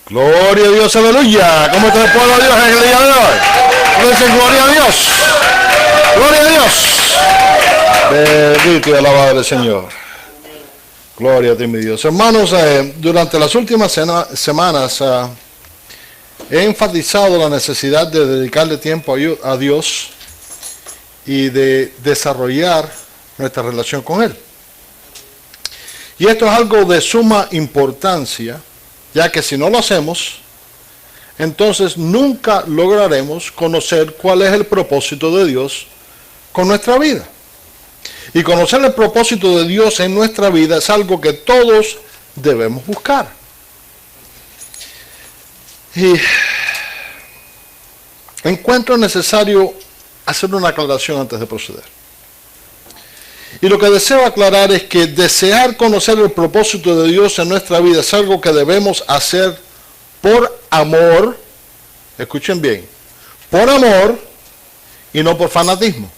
Gloria a Dios, aleluya. ¿Cómo está el pueblo de Dios en el día de hoy? Dicen gloria a Dios. Gloria a Dios. Bendito y alabado el Señor. Gloria a ti, mi Dios. Hermanos, durante las últimas semanas he enfatizado la necesidad de dedicarle tiempo a Dios y de desarrollar nuestra relación con Él. Y esto es algo de suma importancia, ya que si no lo hacemos, entonces nunca lograremos conocer cuál es el propósito de Dios con nuestra vida. Y conocer el propósito de Dios en nuestra vida es algo que todos debemos buscar. Y encuentro necesario hacer una aclaración antes de proceder. Y lo que deseo aclarar es que desear conocer el propósito de Dios en nuestra vida es algo que debemos hacer por amor, escuchen bien, por amor y no por fanatismo.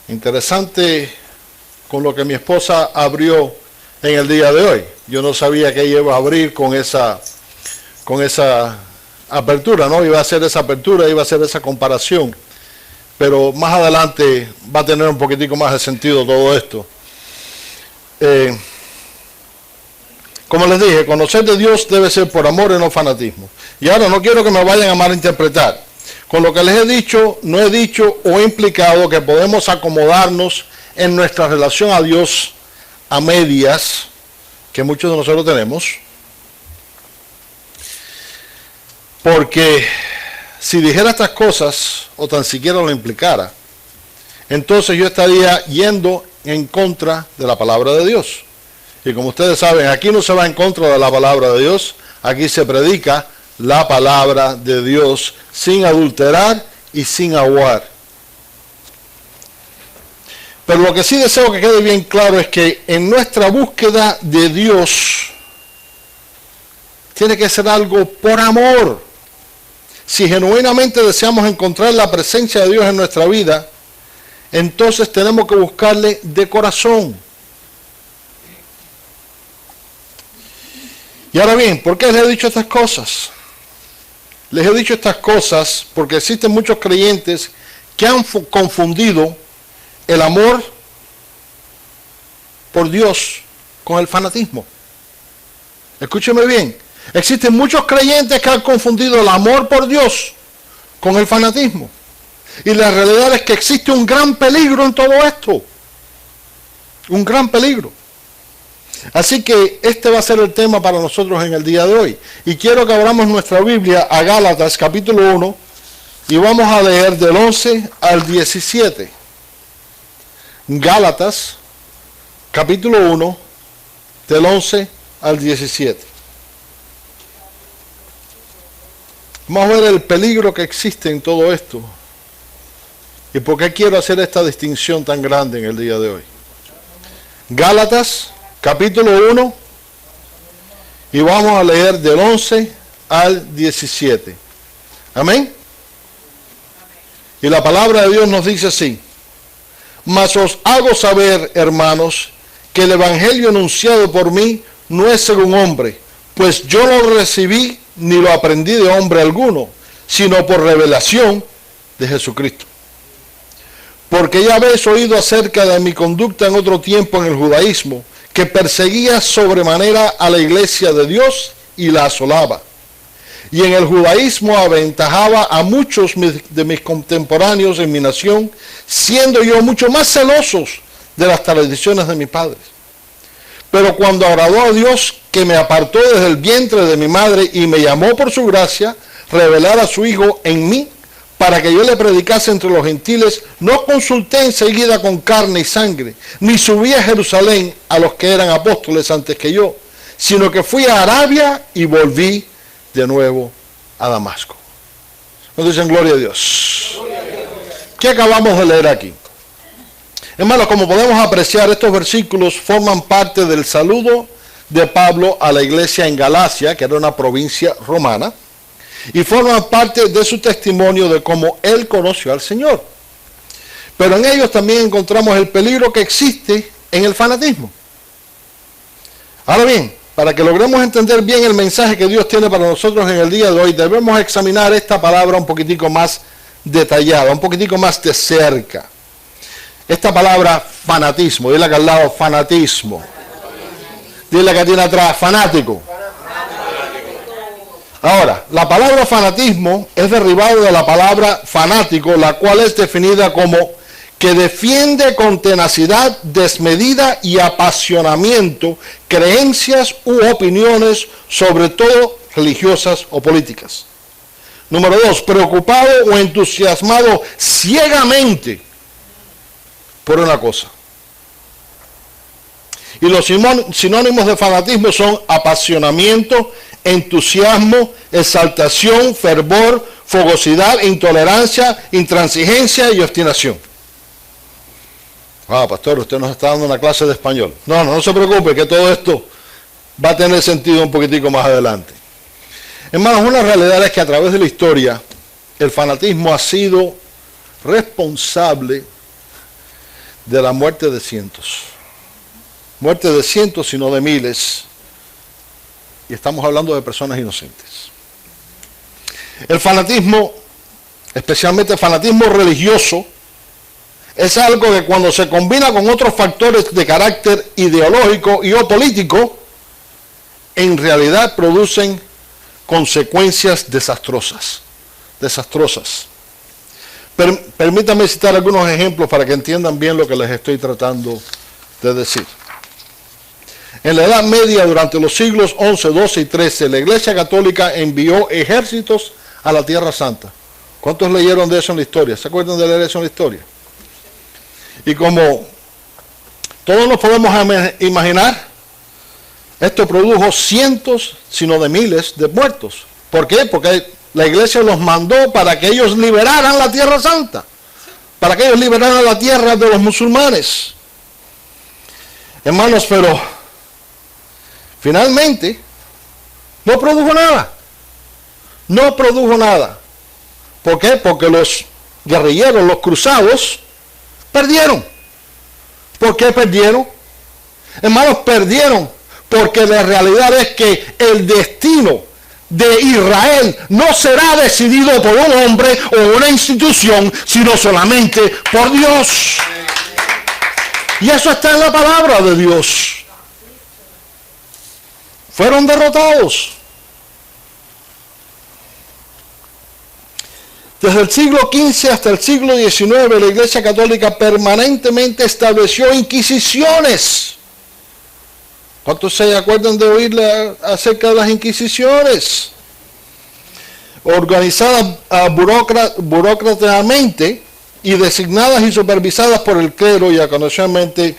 Interesante con lo que mi esposa abrió en el día de hoy. Yo no sabía que ella iba a abrir con esa apertura, ¿no? Iba a hacer esa apertura, iba a hacer esa comparación. Pero más adelante va a tener un poquitico más de sentido todo esto. Como les dije, conocer de Dios debe ser por amor y no fanatismo. Y ahora no quiero que me vayan a malinterpretar. Con lo que les he dicho, no he dicho o he implicado que podemos acomodarnos en nuestra relación a Dios a medias, que muchos de nosotros tenemos. Porque si dijera estas cosas, o tan siquiera lo implicara, entonces yo estaría yendo en contra de la palabra de Dios. Y como ustedes saben, aquí no se va en contra de la palabra de Dios, aquí se predica la palabra de Dios sin adulterar y sin aguar. Pero lo que sí deseo que quede bien claro es que en nuestra búsqueda de Dios tiene que ser algo por amor. Si genuinamente deseamos encontrar la presencia de Dios en nuestra vida, entonces tenemos que buscarle de corazón. Y ahora bien, ¿por qué les he dicho estas cosas? Les he dicho estas cosas porque existen muchos creyentes que han confundido el amor por Dios con el fanatismo. Escúcheme bien. Existen muchos creyentes que han confundido el amor por Dios con el fanatismo. Y la realidad es que existe un gran peligro en todo esto. Un gran peligro. Así que este va a ser el tema para nosotros en el día de hoy. Y quiero que abramos nuestra Biblia a Gálatas capítulo 1 y vamos a leer del 11 al 17. Gálatas capítulo 1 del 11 al 17. Vamos a ver el peligro que existe en todo esto. ¿Y por qué quiero hacer esta distinción tan grande en el día de hoy? Gálatas, capítulo 1, y vamos a leer del 11 al 17. Amén. Y la palabra de Dios nos dice así: mas os hago saber, hermanos, que el evangelio anunciado por mí no es según hombre, pues yo no lo recibí ni lo aprendí de hombre alguno, sino por revelación de Jesucristo. Porque ya habéis oído acerca de mi conducta en otro tiempo en el judaísmo, que perseguía sobremanera a la iglesia de Dios y la asolaba. Y en el judaísmo aventajaba a muchos de mis contemporáneos en mi nación, siendo yo mucho más celosos de las tradiciones de mis padres. Pero cuando agradó a Dios, que me apartó desde el vientre de mi madre y me llamó por su gracia, revelar a su Hijo en mí, para que yo le predicase entre los gentiles, no consulté enseguida con carne y sangre, ni subí a Jerusalén a los que eran apóstoles antes que yo, sino que fui a Arabia y volví de nuevo a Damasco. Nos dicen gloria a Dios. ¿Qué acabamos de leer aquí? Hermanos, como podemos apreciar, estos versículos forman parte del saludo de Pablo a la iglesia en Galacia, que era una provincia romana, y forman parte de su testimonio de cómo él conoció al Señor. Pero en ellos también encontramos el peligro que existe en el fanatismo. Ahora bien, para que logremos entender bien el mensaje que Dios tiene para nosotros en el día de hoy, debemos examinar esta palabra un poquitico más detallada, un poquitico más de cerca. Esta palabra fanatismo, dile que al lado fanatismo. Dile que tiene atrás fanático. Ahora, la palabra fanatismo es derivada de la palabra fanático, la cual es definida como que defiende con tenacidad desmedida y apasionamiento creencias u opiniones, sobre todo religiosas o políticas. Número 2, preocupado o entusiasmado ciegamente por una cosa. Y los sinónimos de fanatismo son apasionamiento, entusiasmo, exaltación, fervor, fogosidad, intolerancia, intransigencia y obstinación. Ah, pastor, usted nos está dando una clase de español. No se preocupe, que todo esto va a tener sentido un poquitico más adelante. Hermanos, una realidad es que a través de la historia, el fanatismo ha sido responsable de la muerte de cientos. Muerte de cientos, sino de miles. Y estamos hablando de personas inocentes. El fanatismo, especialmente el fanatismo religioso, es algo que cuando se combina con otros factores de carácter ideológico y o político, en realidad producen consecuencias desastrosas. Permítanme citar algunos ejemplos para que entiendan bien lo que les estoy tratando de decir. En la Edad Media, durante los siglos XI, XII y XIII, la Iglesia Católica envió ejércitos a la Tierra Santa. ¿Cuántos leyeron de eso en la historia? ¿Se acuerdan de leer eso en la historia? Y como todos nos podemos imaginar, esto produjo cientos, sino de miles de muertos. ¿Por qué? Porque la iglesia los mandó para que ellos liberaran la Tierra Santa, para que ellos liberaran la tierra de los musulmanes. Hermanos, pero finalmente no produjo nada. No produjo nada. ¿Por qué? Porque los guerrilleros, los cruzados, perdieron. ¿Por qué perdieron? Hermanos, perdieron porque la realidad es que el destino de Israel no será decidido por un hombre o una institución, sino solamente por Dios. Y eso está en la palabra de Dios. Fueron derrotados. Desde el siglo XV hasta el siglo XIX, la Iglesia Católica permanentemente estableció inquisiciones. ¿Cuántos se acuerdan de oírle acerca de las inquisiciones? Organizadas burocráticamente y designadas y supervisadas por el clero y ocasionalmente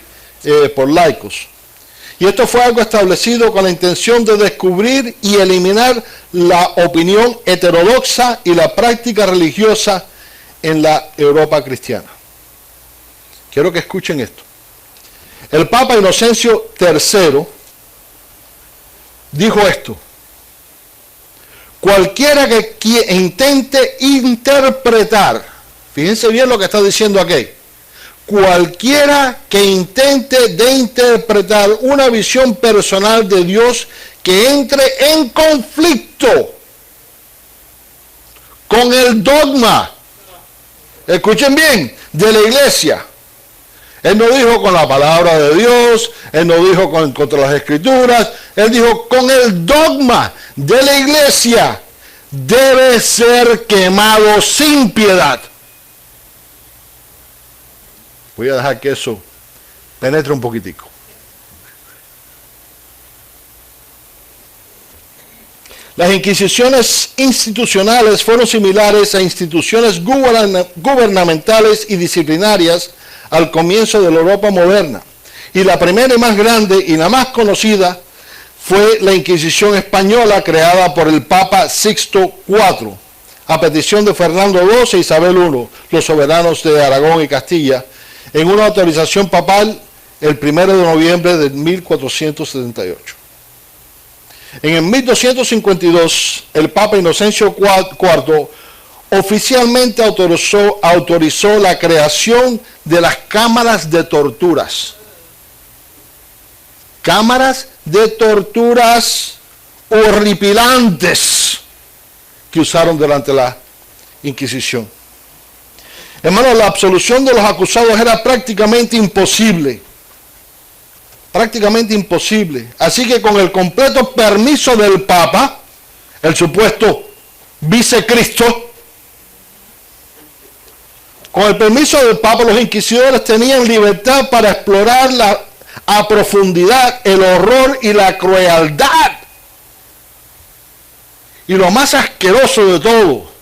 por laicos. Y esto fue algo establecido con la intención de descubrir y eliminar la opinión heterodoxa y la práctica religiosa en la Europa cristiana. Quiero que escuchen esto. El Papa Inocencio III dijo esto: cualquiera que intente interpretar, fíjense bien lo que está diciendo aquí, cualquiera que intente de interpretar una visión personal de Dios que entre en conflicto con el dogma, escuchen bien, de la iglesia. Él no dijo con la palabra de Dios, él no dijo contra las escrituras, él dijo con el dogma de la iglesia, debe ser quemado sin piedad. Voy a dejar que eso penetre un poquitico. Las inquisiciones institucionales fueron similares a instituciones gubernamentales y disciplinarias al comienzo de la Europa moderna. Y la primera y más grande y la más conocida fue la Inquisición española, creada por el Papa Sixto IV, a petición de Fernando II e Isabel I, los soberanos de Aragón y Castilla, en una autorización papal el 1 de noviembre de 1478. En el 1252, el Papa Inocencio IV oficialmente autorizó la creación de las cámaras de torturas. Cámaras de torturas horripilantes que usaron durante la Inquisición. Hermanos, la absolución de los acusados era prácticamente imposible. Prácticamente imposible. Así que con el completo permiso del Papa, el supuesto vicecristo, con el permiso del Papa, los inquisidores tenían libertad para explorar a profundidad el horror y la crueldad. Y lo más asqueroso de todo,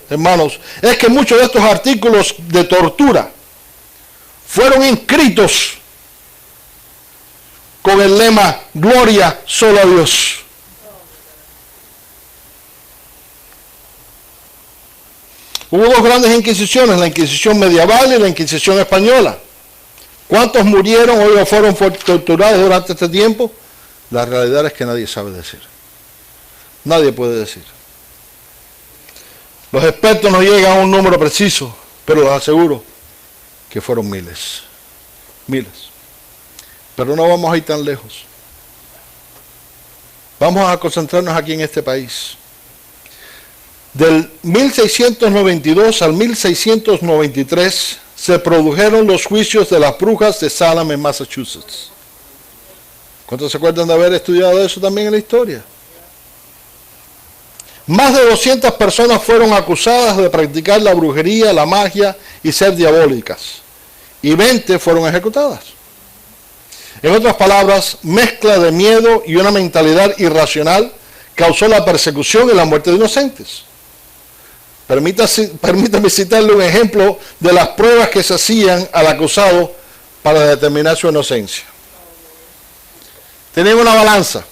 hermanos, es que muchos de estos artículos de tortura fueron inscritos con el lema "Gloria solo a Dios". Hubo dos grandes inquisiciones, la Inquisición medieval y la Inquisición española. ¿Cuántos murieron o fueron torturados durante este tiempo? La realidad es que nadie sabe decir. Nadie puede decir. Los expertos no llegan a un número preciso, pero les aseguro que fueron miles. Miles. Pero no vamos a ir tan lejos. Vamos a concentrarnos aquí en este país. Del 1692 al 1693 se produjeron los juicios de las brujas de Salem en Massachusetts. ¿Cuántos se acuerdan de haber estudiado eso también en la historia? Más de 200 personas fueron acusadas de practicar la brujería, la magia y ser diabólicas. Y 20 fueron ejecutadas. En otras palabras, mezcla de miedo y una mentalidad irracional causó la persecución y la muerte de inocentes. Permítame citarle un ejemplo de las pruebas que se hacían al acusado para determinar su inocencia. Tenían una balanza.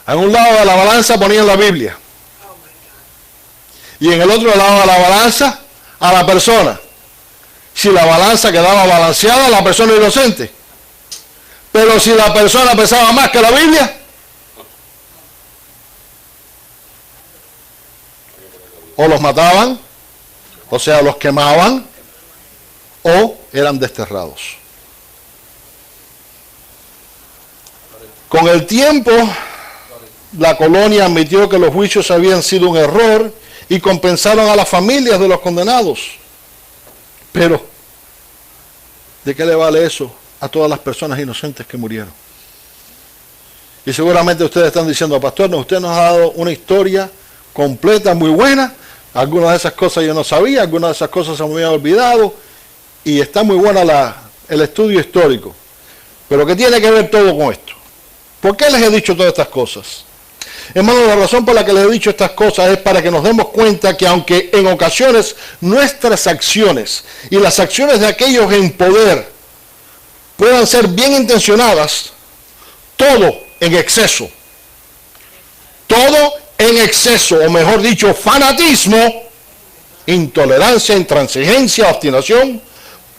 En un lado de la balanza ponían la Biblia. Y en el otro lado de la balanza a la persona. Si la balanza quedaba balanceada, la persona era inocente. Pero si la persona pesaba más que la Biblia, o los mataban, o sea, los quemaban, o eran desterrados. Con el tiempo, la colonia admitió que los juicios habían sido un error y compensaron a las familias de los condenados. Pero, ¿de qué le vale eso a todas las personas inocentes que murieron? Y seguramente ustedes están diciendo: pastor, usted nos ha dado una historia completa, muy buena. Algunas de esas cosas yo no sabía, algunas de esas cosas se me habían olvidado, y está muy buena el estudio histórico. Pero ¿qué tiene que ver todo con esto? ¿Por qué les he dicho todas estas cosas? Hermanos, la razón por la que les he dicho estas cosas es para que nos demos cuenta que aunque en ocasiones nuestras acciones y las acciones de aquellos en poder puedan ser bien intencionadas, todo en exceso, o mejor dicho, fanatismo, intolerancia, intransigencia, obstinación,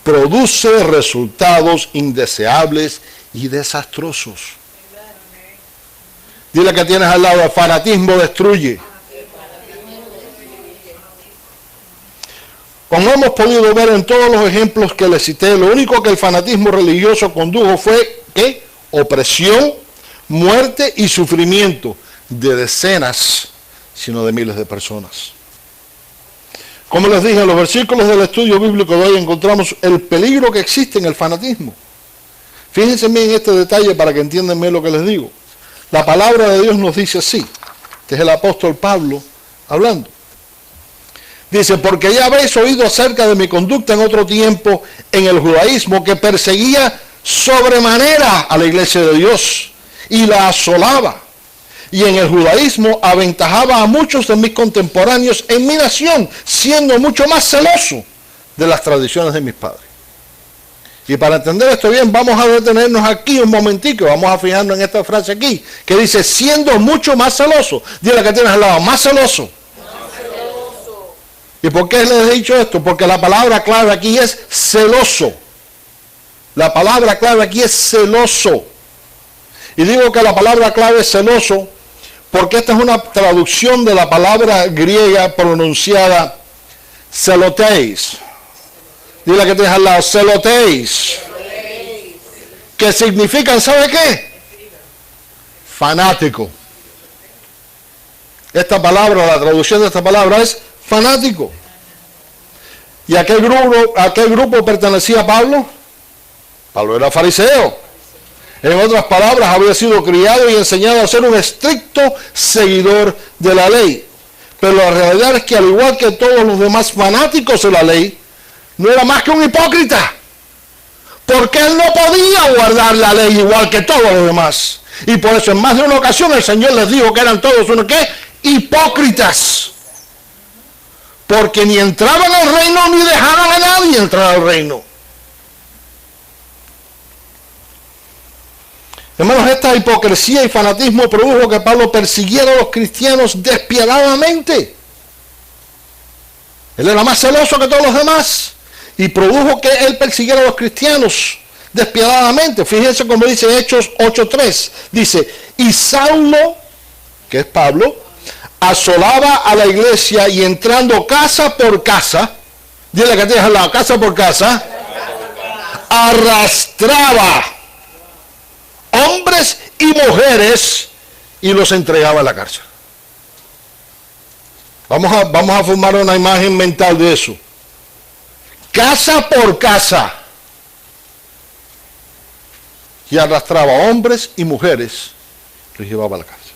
produce resultados indeseables y desastrosos. Dile que tienes al lado: el fanatismo destruye. Como hemos podido ver en todos los ejemplos que les cité, lo único que el fanatismo religioso condujo fue ¿qué? Opresión, muerte y sufrimiento de decenas, sino de miles de personas. Como les dije, en los versículos del estudio bíblico de hoy encontramos el peligro que existe en el fanatismo. Fíjense bien en este detalle para que entiendan bien lo que les digo. La palabra de Dios nos dice así. Este es el apóstol Pablo hablando. Dice: porque ya habéis oído acerca de mi conducta en otro tiempo en el judaísmo, que perseguía sobremanera a la iglesia de Dios y la asolaba. Y en el judaísmo aventajaba a muchos de mis contemporáneos en mi nación, siendo mucho más celoso de las tradiciones de mis padres. Y para entender esto bien, vamos a detenernos aquí un momentico, vamos a fijarnos en esta frase aquí, que dice: siendo mucho más celoso. Dile que tienes al lado: más celoso. ¿Y por qué les he dicho esto? Porque la palabra clave aquí es celoso. La palabra clave aquí es celoso. Y digo que la palabra clave es celoso porque esta es una traducción de la palabra griega pronunciada celoteis. Dile que tienes al lado: celoteis. que significan, ¿sabe qué? Fanático. Esta palabra, la traducción de esta palabra es fanático. ¿Y a qué grupo pertenecía Pablo? Pablo era fariseo. En otras palabras, había sido criado y enseñado a ser un estricto seguidor de la ley. Pero la realidad es que, al igual que todos los demás fanáticos de la ley, no era más que un hipócrita. Porque él no podía guardar la ley igual que todos los demás. Y por eso en más de una ocasión el Señor les dijo que eran todos unos ¿qué? Hipócritas. Porque ni entraban al reino ni dejaban a nadie entrar al reino. Hermanos, esta hipocresía y fanatismo produjo que Pablo persiguiera a los cristianos despiadadamente. Él era más celoso que todos los demás y produjo que él persiguiera a los cristianos despiadadamente. Fíjense cómo dice Hechos 8:3. Dice, y Saulo, que es Pablo, asolaba a la iglesia y entrando casa por casa, dile que tienes al lado, casa por casa, arrastraba hombres y mujeres y los entregaba a la cárcel. Vamos a formar una imagen mental de eso. Casa por casa. Y arrastraba hombres y mujeres, los llevaba a la cárcel.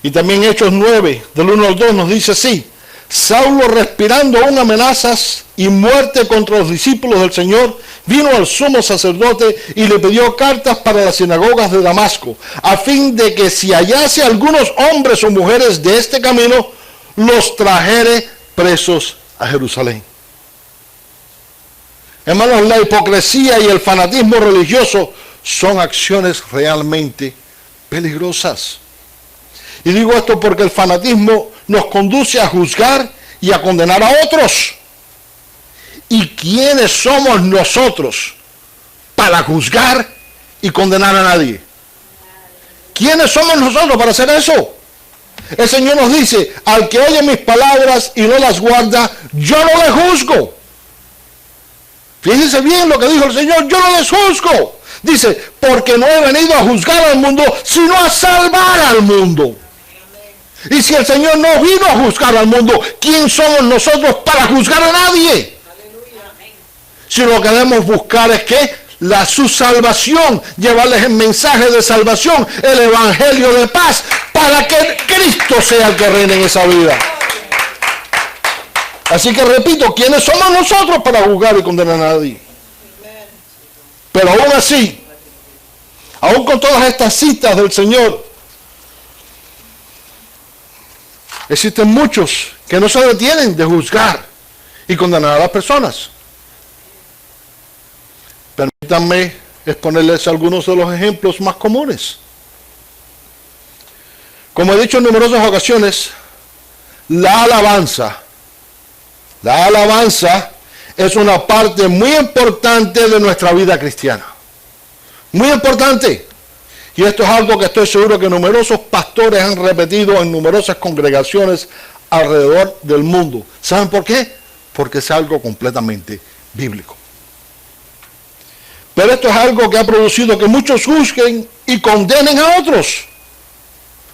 Y también Hechos 9, del 1 al 2, nos dice así: Saulo, respirando aún amenazas y muerte contra los discípulos del Señor, vino al sumo sacerdote y le pidió cartas para las sinagogas de Damasco, a fin de que si hallase algunos hombres o mujeres de este camino, los trajere presos a Jerusalén. Hermanos, la hipocresía y el fanatismo religioso son acciones realmente peligrosas. Y digo esto porque el fanatismo nos conduce a juzgar y a condenar a otros. ¿Y quiénes somos nosotros para juzgar y condenar a nadie? ¿Quiénes somos nosotros para hacer eso? El Señor nos dice, al que oye mis palabras y no las guarda, yo no le juzgo. Fíjense bien lo que dijo el Señor, yo no les juzgo. Dice, porque no he venido a juzgar al mundo, sino a salvar al mundo. Y si el Señor no vino a juzgar al mundo, ¿quién somos nosotros para juzgar a nadie? Si lo que debemos buscar es que su salvación, llevarles el mensaje de salvación, el evangelio de paz, para que Cristo sea el que reine en esa vida. Así que repito, ¿quiénes somos nosotros para juzgar y condenar a nadie? Pero aún así, aún con todas estas citas del Señor, existen muchos que no se detienen de juzgar y condenar a las personas. Permítanme exponerles algunos de los ejemplos más comunes. Como he dicho en numerosas ocasiones, la alabanza es una parte muy importante de nuestra vida cristiana. Muy importante. Y esto es algo que estoy seguro que numerosos pastores han repetido en numerosas congregaciones alrededor del mundo. ¿Saben por qué? Porque es algo completamente bíblico. Pero esto es algo que ha producido que muchos juzguen y condenen a otros.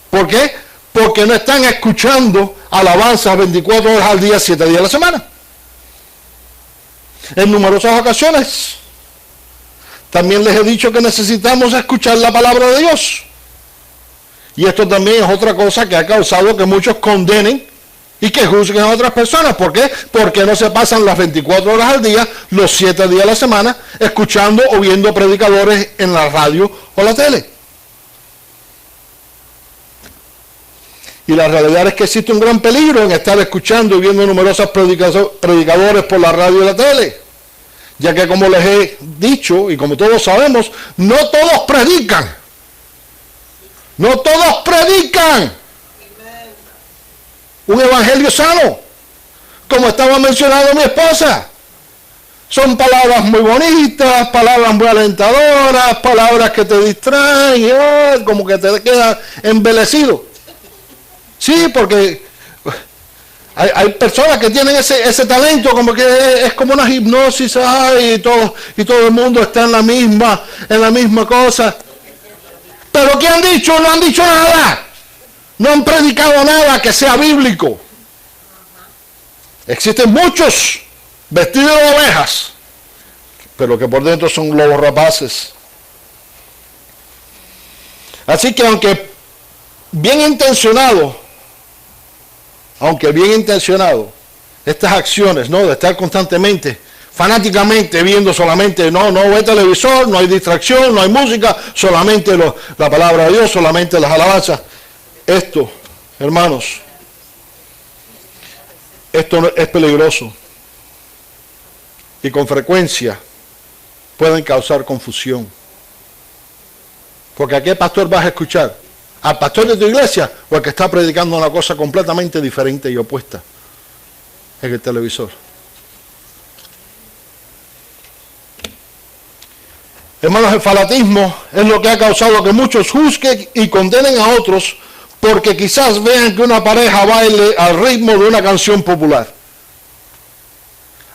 ¿Por qué? Porque no están escuchando alabanzas 24 horas al día, 7 días a la semana. En numerosas ocasiones también les he dicho que necesitamos escuchar la palabra de Dios. Y esto también es otra cosa que ha causado que muchos condenen y que juzguen a otras personas. ¿Por qué? Porque no se pasan las 24 horas al día, los 7 días a la semana, escuchando o viendo predicadores en la radio o la tele. Y la realidad es que existe un gran peligro en estar escuchando y viendo numerosos predicadores por la radio y la tele. Ya que, como les he dicho y como todos sabemos, no todos predican. No todos predican un evangelio sano, como estaba mencionando mi esposa. Son palabras muy bonitas, palabras muy alentadoras, palabras que te distraen, como que te quedas embelecido. Sí, porque Hay personas que tienen ese talento, como que es como una hipnosis, y todo el mundo está en la misma cosa. Pero ¿qué han dicho? No han dicho nada. No han predicado nada que sea bíblico. Existen muchos vestidos de ovejas, pero que por dentro son lobos rapaces. Así que aunque bien intencionado, estas acciones, ¿no?, de estar constantemente, fanáticamente viendo solamente, no hay televisor, no hay distracción, no hay música, solamente la palabra de Dios, solamente las alabanzas. Esto, hermanos, esto es peligroso y con frecuencia pueden causar confusión. Porque ¿a qué pastor vas a escuchar? ¿Al pastor de tu iglesia o al que está predicando una cosa completamente diferente y opuesta en el televisor? Hermanos, el fanatismo es lo que ha causado que muchos juzguen y condenen a otros porque quizás vean que una pareja baile al ritmo de una canción popular.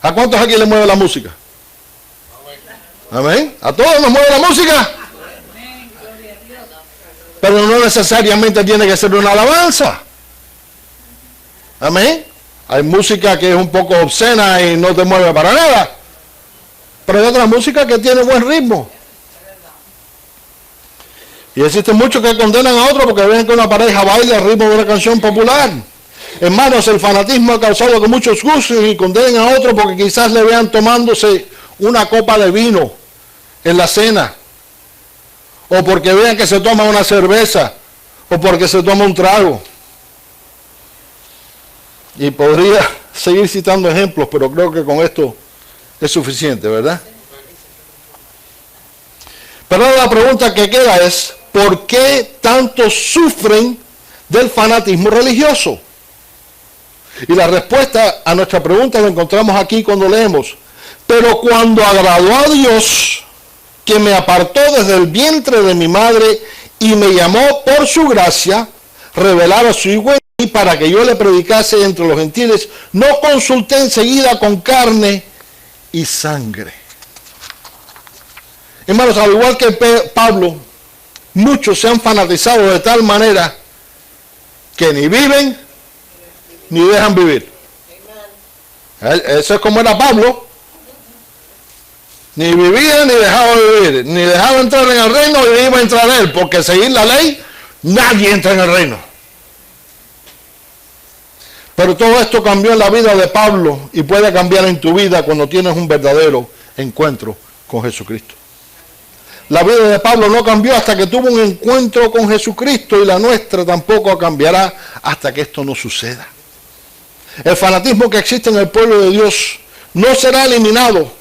¿A cuántos aquí les mueve la música? Amén. ¿A todos nos mueve la música? Pero no necesariamente tiene que ser una alabanza. Amén. Hay música que es un poco obscena y no te mueve para nada. Pero hay otra música que tiene buen ritmo. Y existen muchos que condenan a otros porque ven que una pareja baila al ritmo de una canción popular. Hermanos, el fanatismo ha causado que muchos juzguen y condenen a otros porque quizás le vean tomándose una copa de vino en la cena. O porque vean que se toma una cerveza. O porque se toma un trago. Y podría seguir citando ejemplos, pero creo que con esto es suficiente, ¿verdad? Pero la pregunta que queda es, ¿por qué tantos sufren del fanatismo religioso? Y la respuesta a nuestra pregunta la encontramos aquí cuando leemos. Pero cuando agradó a Dios, que me apartó desde el vientre de mi madre y me llamó por su gracia, revelar a su hijo en mí para que yo le predicase entre los gentiles, no consulté enseguida con carne y sangre. Hermanos, al igual que Pablo, muchos se han fanatizado de tal manera que ni viven ni dejan vivir. Eso es como era Pablo. Ni vivía ni dejaba vivir, ni dejaba entrar en el reino ni iba a entrar él, porque seguir la ley, nadie entra en el reino. Pero todo esto cambió en la vida de Pablo y puede cambiar en tu vida cuando tienes un verdadero encuentro con Jesucristo. La vida de Pablo no cambió hasta que tuvo un encuentro con Jesucristo y la nuestra tampoco cambiará hasta que esto no suceda. El fanatismo que existe en el pueblo de Dios no será eliminado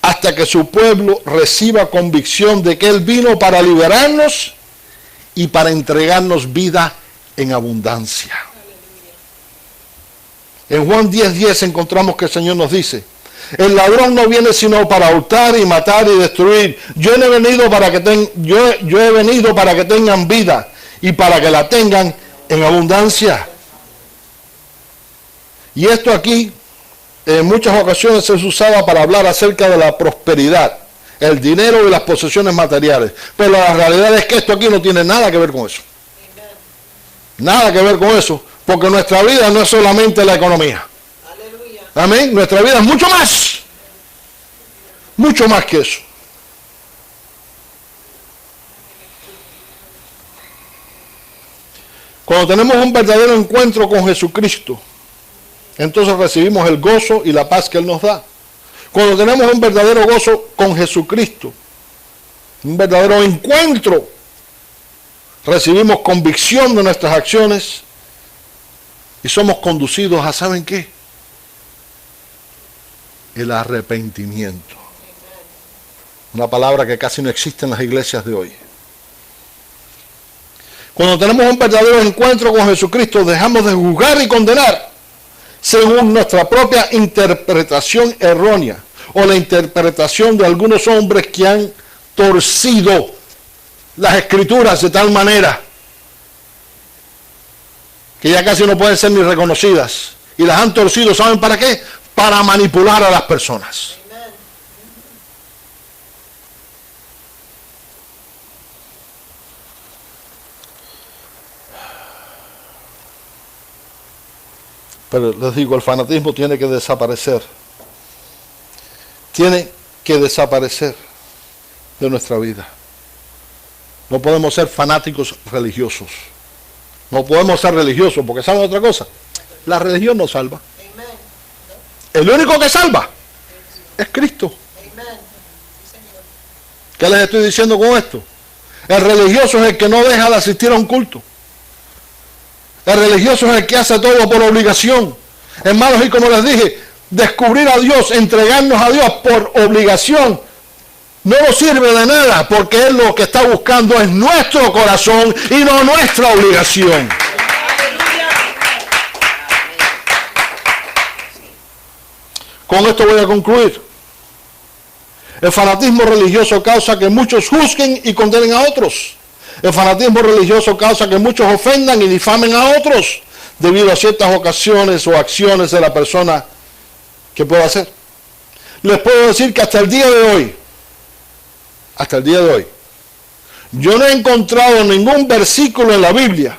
hasta que su pueblo reciba convicción de que Él vino para liberarnos y para entregarnos vida en abundancia. En Juan 10:10 encontramos que el Señor nos dice, el ladrón no viene sino para hurtar y matar y destruir. Yo he venido para que tengan vida y para que la tengan en abundancia. Y esto aquí en muchas ocasiones se usaba para hablar acerca de la prosperidad, el dinero y las posesiones materiales. Pero la realidad es que esto aquí no tiene nada que ver con eso. Nada que ver con eso, porque nuestra vida no es solamente la economía. Amén. Nuestra vida es mucho más que eso. Cuando tenemos un verdadero encuentro con Jesucristo, entonces recibimos el gozo y la paz que Él nos da. Cuando tenemos un verdadero gozo con Jesucristo, un verdadero encuentro, recibimos convicción de nuestras acciones y somos conducidos a, ¿saben qué? El arrepentimiento. Una palabra que casi no existe en las iglesias de hoy. Cuando tenemos un verdadero encuentro con Jesucristo, dejamos de juzgar y condenar según nuestra propia interpretación errónea o la interpretación de algunos hombres que han torcido las escrituras de tal manera que ya casi no pueden ser ni reconocidas. Y las han torcido, ¿saben para qué? Para manipular a las personas. Pero les digo, el fanatismo tiene que desaparecer. Tiene que desaparecer de nuestra vida. No podemos ser fanáticos religiosos. No podemos ser religiosos, porque ¿saben otra cosa? La religión no salva. El único que salva es Cristo. ¿Qué les estoy diciendo con esto? El religioso es el que no deja de asistir a un culto. El religioso es el que hace todo por obligación. Hermanos, y como les dije, descubrir a Dios, entregarnos a Dios por obligación, no nos sirve de nada, porque Él lo que está buscando es nuestro corazón y no nuestra obligación. Con esto voy a concluir. El fanatismo religioso causa que muchos juzguen y condenen a otros. El fanatismo religioso causa que muchos ofendan y difamen a otros debido a ciertas ocasiones o acciones de la persona que pueda hacer. Les puedo decir que hasta el día de hoy, yo no he encontrado ningún versículo en la Biblia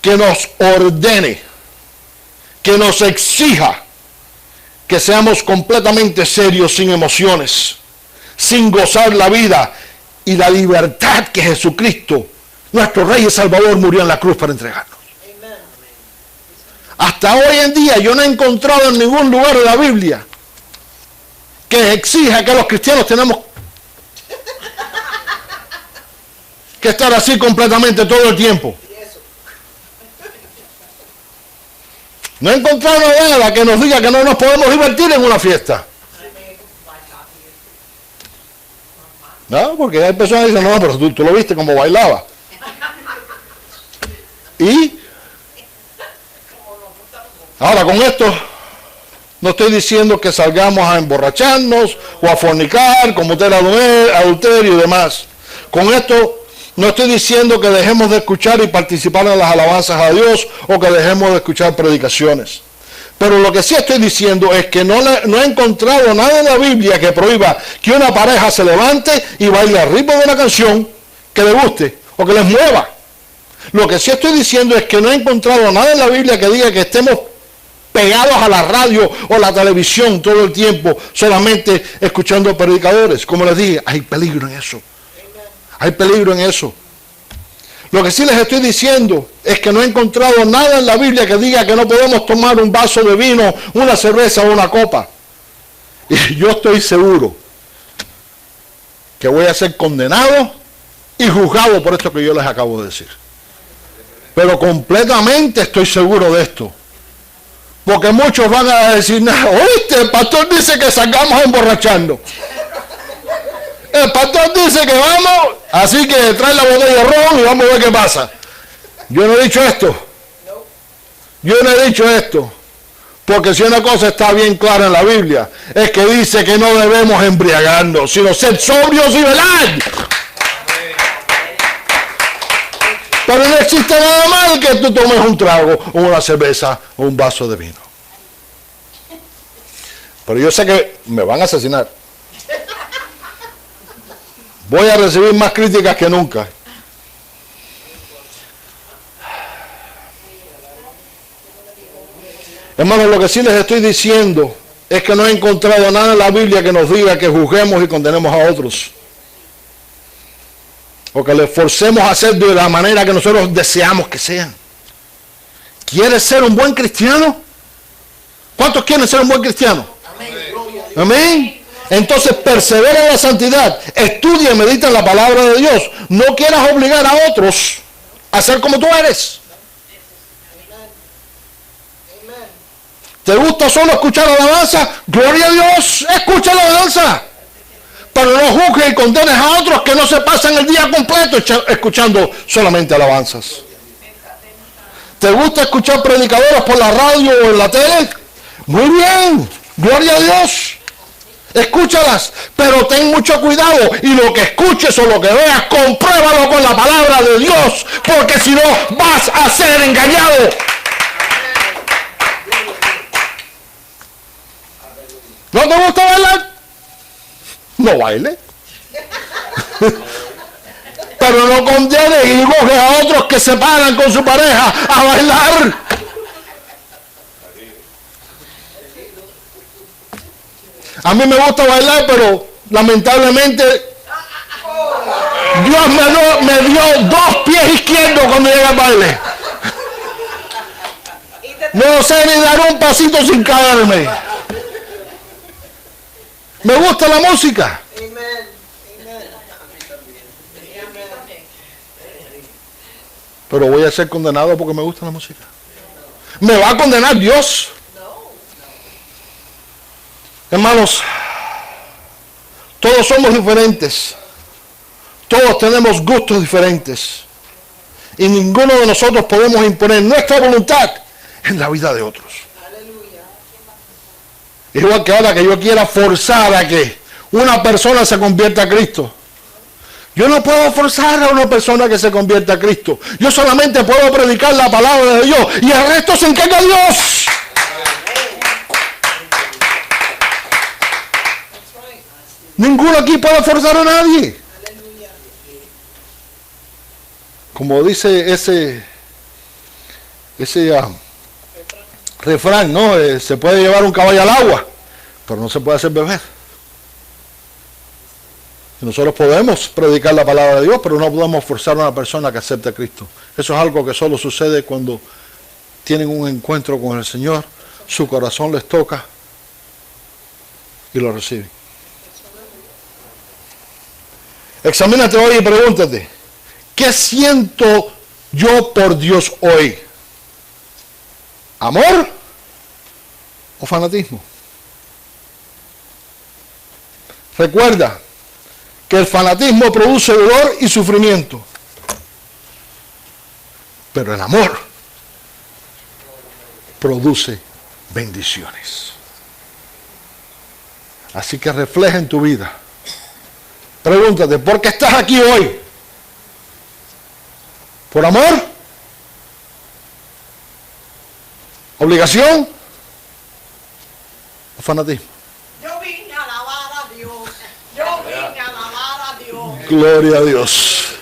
que nos ordene, que nos exija que seamos completamente serios, sin emociones, sin gozar la vida y la libertad que Jesucristo, nuestro Rey y Salvador, murió en la cruz para entregarnos. Hasta hoy en día yo no he encontrado en ningún lugar de la Biblia que exija que los cristianos tenemos que estar así completamente todo el tiempo. No he encontrado nada que nos diga que no nos podemos divertir en una fiesta. No, porque hay personas que dicen, no, pero tú lo viste como bailaba. Y ahora con esto no estoy diciendo que salgamos a emborracharnos o a fornicar, cometer adulterio y demás. Con esto no estoy diciendo que dejemos de escuchar y participar en las alabanzas a Dios o que dejemos de escuchar predicaciones. Pero lo que sí estoy diciendo es que no he encontrado nada en la Biblia que prohíba que una pareja se levante y baile al ritmo de una canción que le guste o que les mueva. Lo que sí estoy diciendo es que no he encontrado nada en la Biblia que diga que estemos pegados a la radio o la televisión todo el tiempo, solamente escuchando predicadores. Como les dije, hay peligro en eso. Hay peligro en eso. Lo que sí les estoy diciendo es que no he encontrado nada en la Biblia que diga que no podemos tomar un vaso de vino, una cerveza o una copa. Y yo estoy seguro que voy a ser condenado y juzgado por esto que yo les acabo de decir. Pero completamente estoy seguro de esto. Porque muchos van a decir, oíste, el pastor dice que salgamos a emborracharnos. El pastor dice que vamos, así que trae la botella de ron y vamos a ver qué pasa. Yo no he dicho esto. Yo no he dicho esto. Porque si una cosa está bien clara en la Biblia, es que dice que no debemos embriagarnos, sino ser sobrios y velar. Pero no existe nada mal que tú tomes un trago, o una cerveza, o un vaso de vino. Pero yo sé que me van a asesinar. Voy a recibir más críticas que nunca. Hermanos, lo que sí les estoy diciendo es que no he encontrado nada en la Biblia que nos diga que juzguemos y condenemos a otros. O que les forcemos a hacer de la manera que nosotros deseamos que sean. ¿Quieres ser un buen cristiano? ¿Cuántos quieren ser un buen cristiano? Amén. Amén. Entonces persevera en la santidad, estudia y medita en la palabra de Dios. No quieras obligar a otros a ser como tú eres. ¿Te gusta solo escuchar alabanza? Gloria a Dios, escucha la alabanza. Pero no juzgues y condenes a otros que no se pasan el día completo escuchando solamente alabanzas. ¿Te gusta escuchar predicadores por la radio o en la tele? Muy bien, gloria a Dios. escúchalas, pero ten mucho cuidado, y lo que escuches o lo que veas, compruébalo con la palabra de Dios, porque si no vas a ser engañado. ¿No te gusta bailar? No baile. Pero no condenes y juzgues a otros que se paran con su pareja a bailar. A mí me gusta bailar, pero lamentablemente Dios me dio 2 pies izquierdos cuando llega al baile. No sé ni dar un pasito sin caerme. Me gusta la música. Pero voy a ser condenado porque me gusta la música. ¿Me va a condenar Dios? Hermanos, todos somos diferentes. Todos tenemos gustos diferentes. Y ninguno de nosotros podemos imponer nuestra voluntad en la vida de otros. Igual que ahora que yo quiera forzar a que una persona se convierta a Cristo. Yo no puedo forzar a una persona que se convierta a Cristo. Yo solamente puedo predicar la palabra de Dios y el resto se encarga Dios. Ninguno aquí puede forzar a nadie. Como dice ese refrán, ¿no? Se puede llevar un caballo al agua, pero no se puede hacer beber. Nosotros podemos predicar la palabra de Dios, pero no podemos forzar a una persona que acepte a Cristo. Eso es algo que solo sucede cuando tienen un encuentro con el Señor, su corazón les toca y lo reciben. Examínate hoy y pregúntate, ¿qué siento yo por Dios hoy? ¿Amor o fanatismo? Recuerda que el fanatismo produce dolor y sufrimiento, pero el amor produce bendiciones. Así que refleja en tu vida. Pregúntate, ¿por qué estás aquí hoy? ¿Por amor? ¿Obligación? ¿O fanatismo? Yo vine a alabar a Dios. Yo vine a alabar a Dios. Gloria a Dios.